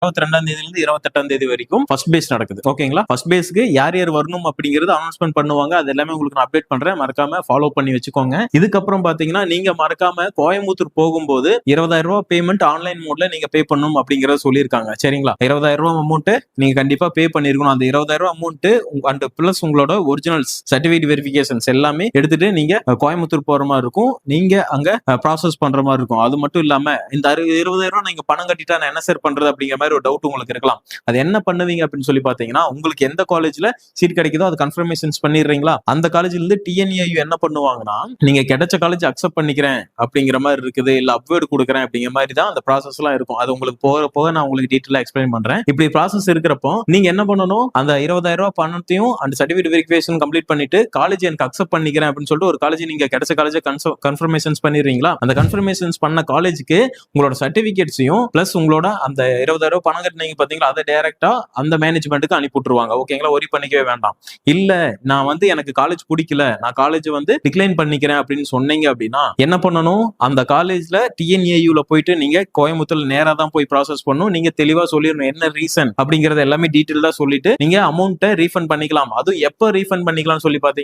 22 28 வரைக்கும் first base நடக்குது. ஓகேங்களா? ஃபர்ஸ்ட் பேஸ்க்கு யார் யார் வரணும் அப்படிங்கிறது அனௌன்ஸ்மெண்ட் பண்ணுவாங்க. அது எல்லாமே உங்களுக்கு நான் அப்டேட் பண்றேன். மறக்காம ஃபாலோ பண்ணி வச்சுக்கோங்க. இதுக்கப்புறம் பாத்தீங்கன்னா நீங்க மறக்காம கோயம்புத்தூர் போகும்போது 20,000 பேமெண்ட் ஆன்லைன் மோட்ல நீங்க பே பண்ணணும் அப்படிங்கறத சொல்லியிருக்காங்க. சரிங்களா? 20,000 அமௌண்ட் நீங்க கண்டிப்பா பே பண்ணிருக்கணும். அந்த 20,000 அமௌண்ட் அண்ட் பிளஸ் உங்களோட ஒரிஜினல்ஸ் சர்டிபிகேட் வெரிஃபிகேஷன்ஸ் எல்லாமே எடுத்துட்டு நீங்க கோயம்புத்தூர் போற மாதிரி இருக்கும். நீங்க அங்க ப்ராசஸ் பண்ற மாதிரி இருக்கும். அது மட்டும் இல்லாம இந்த 20,000 நீங்க பணம் கட்டிட்டா நான் என்ன சார் பண்றது அப்படிங்கிற மாதிரி ஒரு டவுட் உங்களுக்கு இருக்கலாம். அது என்ன பண்ணுவீங்க அப்படின்னு சொல்லி பாத்தீங்கன்னா, உங்களுக்கு எந்த காலேஜ்ல சீட் கிடைக்குதோ அது கன்ஃபர்மேஷன்ஸ் பண்ணிடுறீங்களா? அந்த காலேஜ்ல இருந்து டிஎன்ஏயு என்ன பண்ணுவாங்கன்னா, நீங்க கிடைச்ச காலேஜ் அக்செப்ட் பண்ணிக்கிறேன் அப்படிங்கிற மாதிரி இருக்குது, இல்ல அப்வேர்டு கொடுக்குறேன் அப்படிங்கிற மாதிரி தான் அந்த ப்ராசஸ் எல்லாம் இருக்கும். அது உங்களுக்கு போக போக நான் உங்களுக்கு டீட்டெயிலா எக்ஸ்பிளைன் பண்றேன். இப்படி ப்ராசஸ் இருக்கிறப்போ நீங்க என்ன பண்ணணும், அந்த 20,000 பணத்தையும் அந்த சர்டிபிகேட் வெரிஃபிகேஷன் கம்ப்ளீட் பண்ணிட்டு காலேஜ் எனக்கு அக்செப்ட் பண்ணிக்கிறேன் அப்படின்னு சொல்லிட்டு ஒரு காலேஜ் நீங்க கிடைச்ச காலேஜ் கன்ஃபர்மேஷன்ஸ் பண்ணிடுறீங்களா? அந்த கன்ஃபர்மேஷன்ஸ் பண்ண காலேஜுக்கு உங்களோட சர்டிபிகேட்ஸையும் பிளஸ் உங்களோட அந்த 20,000 பணம் கட்டினீங்க பாத்தீங்களா, அதை டைரக்டா அந்த மேனேஜ்மெண்ட்டுக்கு அனுப்பி விட்டுருவாங்க. ஓகேங்களா? ஒரி பண்ணிக்கவே வேண்டாம். இல்ல நான் எனக்கு காலேஜ் பிடிக்கல, நான் காலேஜ் டிக்ளைன் பண்ணிக்கிறேன் அப்படின்னு சொன்னீங்க அப்படின்னா என்ன பண்ணணும், அந்த காலேஜ்ல டிஎன்ஏயூல போயிட்டு நீங்க கோயம்புத்தூர்ல நேரா தான் போய் ப்ராசஸ் பண்ணணும். நீங்க தெளிவா சொல்லிடணும் என்ன ரீசன் அப்படிங்கறது எல்லாமே டீட்டெயிலா சொல்லிட்டு நீங்க அமௌண்ட்டை ரீஃபண்ட் பண்ணிக்கலாம். அதுவும் எப்ப ரீஃபண்ட் பண்ணிக்கலாம் சொல்லி பாத்தீங்கன்னா